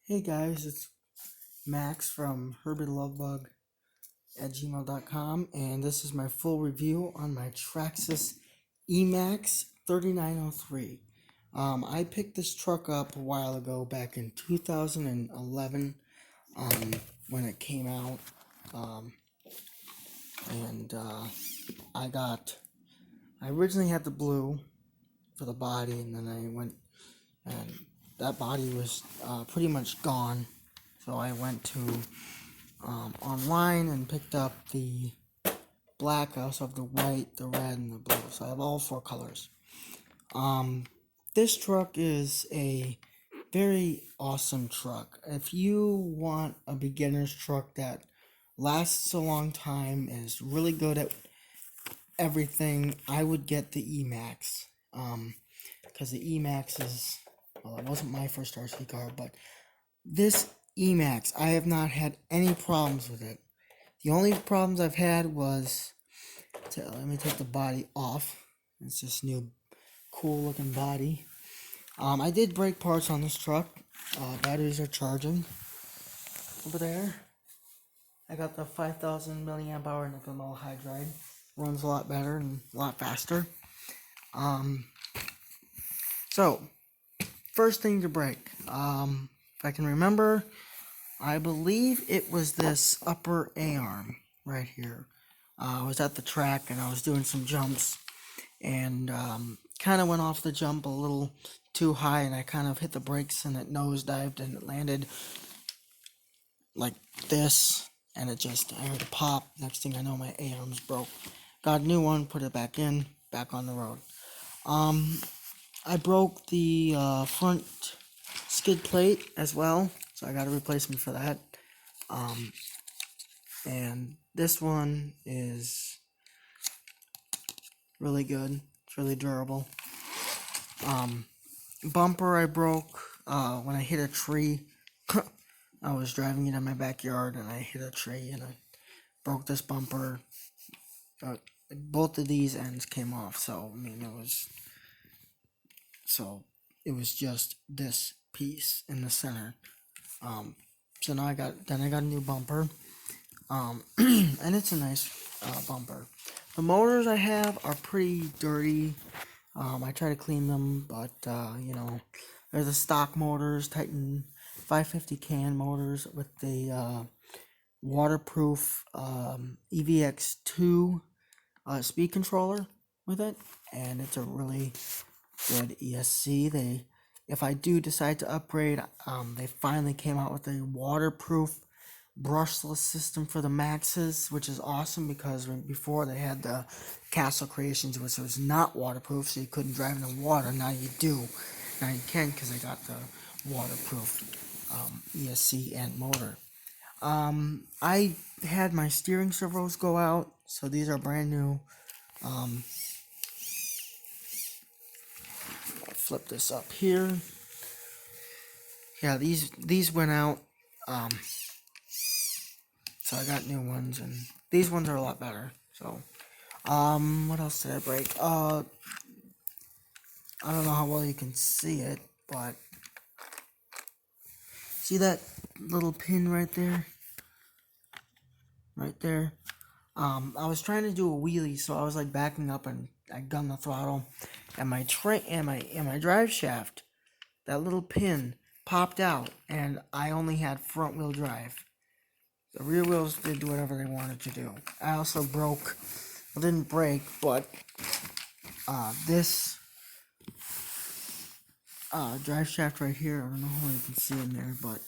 Hey guys, it's Max from herbielovebug@gmail.com, and this is my full review on my Traxxas e-maxx 3903. I picked this truck up a while ago, back in 2011, when it came out, and I originally had the blue for the body, and then I went and that body was pretty much gone. So I went to online and picked up the black. I also have the white, the red, and the blue. So I have all four colors. This truck is a very awesome truck. If you want a beginner's truck that lasts a long time, is really good at everything, I would get the e-maxx. Because the e-maxx is, well, it wasn't my first RC car, but this e-maxx, I have not had any problems with it. The only problems I've had was, let me take the body off. It's this new cool looking body. I did break parts on this truck. Batteries are charging over there. I got the 5,000 milliamp hour nickel metal hydride. Runs a lot better and a lot faster. So, first thing to break. If I can remember, I believe it was this upper A-arm right here. I was at the track and I was doing some jumps and kind of went off the jump a little too high, and I kind of hit the brakes and it nosedived and it landed like this, and I heard a pop. Next thing I know, my A-arm's broke. Got a new one, put it back in, back on the road. I broke the front skid plate as well, so I got a replacement for that. And this one is really good. It's really durable. Bumper I broke when I hit a tree. I was driving it in my backyard and I hit a tree and I broke this bumper. Both of these ends came off, so I mean it was just this piece in the center. So now I got a new bumper. And it's a nice bumper. The motors I have are pretty dirty. I try to clean them, but they're the stock motors, Titan 550 can motors with the waterproof EVX2 speed controller with it, and it's a really good ESC. If I do decide to upgrade, they finally came out with a waterproof brushless system for the Maxxes, which is awesome, because before they had the Castle Creations, which was not waterproof, so you couldn't drive in the water. Now you do. Now you can, because I got the waterproof ESC and motor. I had my steering servos go out, so these are brand new. Flip this up here. Yeah, these went out. So I got new ones, and these ones are a lot better. So, what else did I break? I don't know how well you can see it, but see that little pin right there? Right there. I was trying to do a wheelie, so I was like backing up and I gunned the throttle, and my drive shaft, that little pin popped out, and I only had front wheel drive. The rear wheels did whatever they wanted to do. I also broke, well, didn't break, but this drive shaft right here, I don't know how you can see in there, but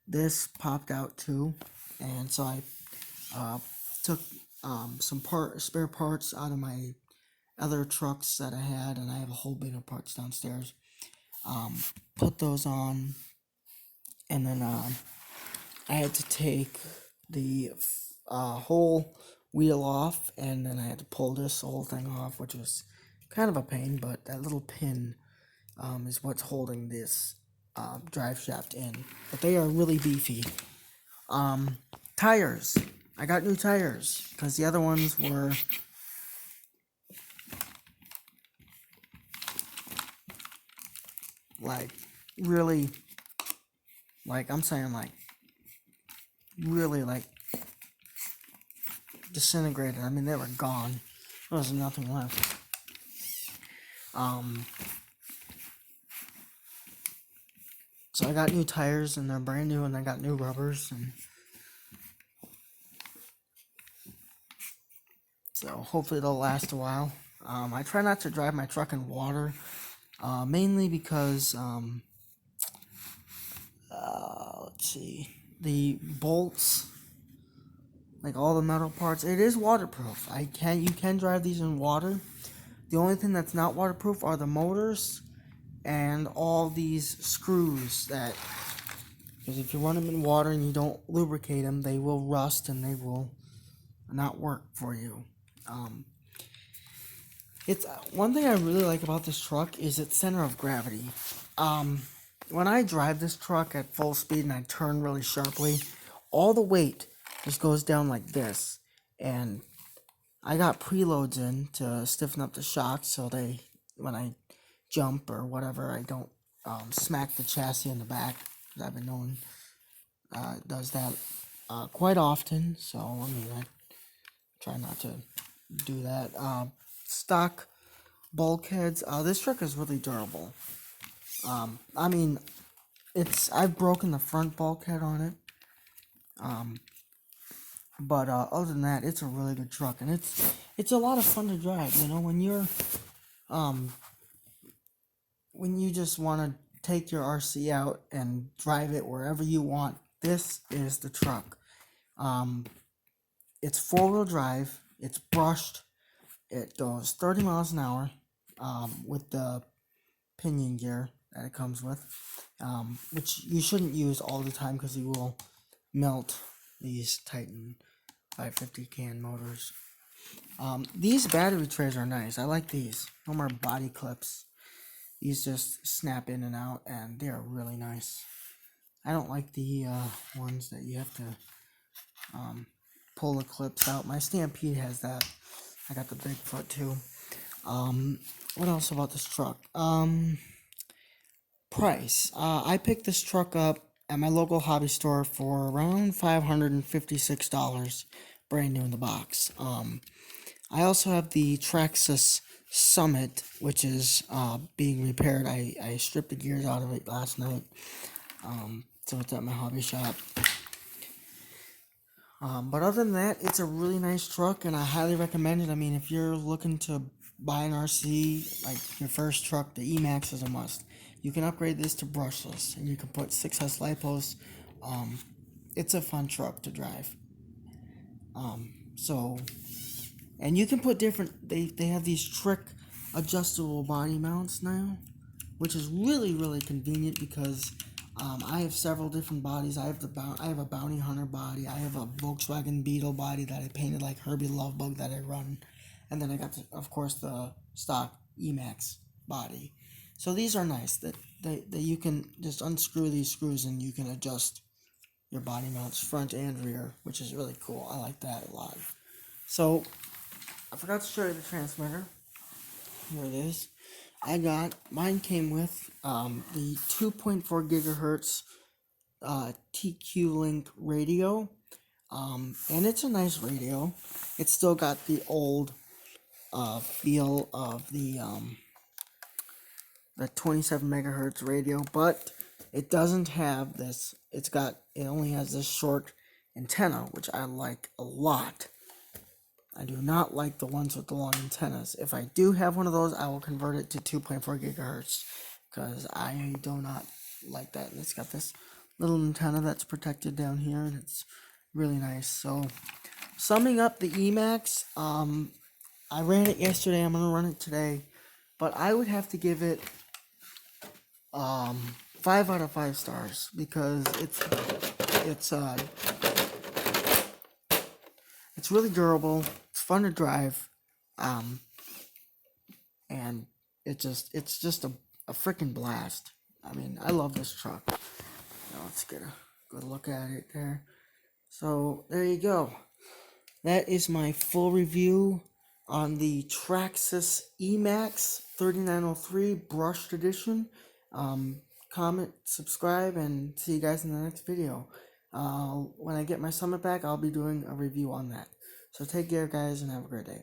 this popped out too, and so I took some spare parts out of my other trucks that I had, and I have a whole bin of parts downstairs. Put those on, and then I had to take the whole wheel off, and then I had to pull this whole thing off, which was kind of a pain, but that little pin is what's holding this drive shaft in. But they are really beefy. Tires. I got new tires, because the other ones were like really Like, I'm saying, like, really, like, disintegrated. I mean, they were gone. There was nothing left. So I got new tires, and they're brand new, and I got new rubbers, and so hopefully they'll last a while. I try not to drive my truck in water, mainly because, let's see, the bolts, like all the metal parts, it is waterproof. You can drive these in water. The only thing that's not waterproof are the motors and all these screws that, because if you run them in water and you don't lubricate them, they will rust and they will not work for you. It's one thing I really like about this truck is its center of gravity. When I drive this truck at full speed and I turn really sharply, all the weight just goes down like this, and I got preloads in to stiffen up the shocks so when I jump or whatever, I don't smack the chassis in the back. I've been known does that quite often, so I mean, I try not to do that. Stock bulkheads. This truck is really durable. I mean, I've broken the front bulkhead on it. But other than that, it's a really good truck, and it's a lot of fun to drive. You know, when you just want to take your RC out and drive it wherever you want, this is the truck. It's 4-wheel drive. It's brushed. It goes 30 miles an hour with the pinion gear that it comes with, which you shouldn't use all the time because you will melt these Titan 550 can motors. These battery trays are nice. I like these. No more body clips. These just snap in and out, and they are really nice. I don't like the ones that you have to pull the clips out. My Stampede has that. I got the Bigfoot too. What else about this truck? Price. I picked this truck up at my local hobby store for around $556, brand new in the box. I also have the Traxxas Summit, which is being repaired. I stripped the gears out of it last night, so it's at my hobby shop. But other than that, it's a really nice truck, and I highly recommend it. I mean, if you're looking to buy an RC, like your first truck, the e-maxx is a must. You can upgrade this to brushless, and you can put 6S lipos. It's a fun truck to drive. And you can put different. They have these trick adjustable body mounts now, which is really convenient because I have several different bodies. I have a Bounty Hunter body. I have a Volkswagen Beetle body that I painted like Herbie Lovebug that I run, and then I got of course the stock e-maxx body. So these are nice. That you can just unscrew these screws and you can adjust your body mounts front and rear, which is really cool. I like that a lot. So I forgot to show you the transmitter. Here it is. Mine came with the 2.4 gigahertz TQ-Link radio, and it's a nice radio. It's still got the old feel of the 27 megahertz radio, but it doesn't have this. It only has this short antenna, which I like a lot. I do not like the ones with the long antennas. If I do have one of those, I will convert it to 2.4 gigahertz because I do not like that. And it's got this little antenna that's protected down here, and it's really nice. So, summing up the e-maxx, I ran it yesterday. I'm gonna run it today, but I would have to give it 5 out of 5 stars because it's really durable. It's fun to drive, and it's just a freaking blast. I mean, I love this truck. Now let's get a good look at it there. So there you go. That is my full review on the Traxxas e-maxx 3903 brushed edition. comment, subscribe, and see you guys in the next video. When I get my Summit back, I'll be doing a review on that. So take care, guys, and have a great day.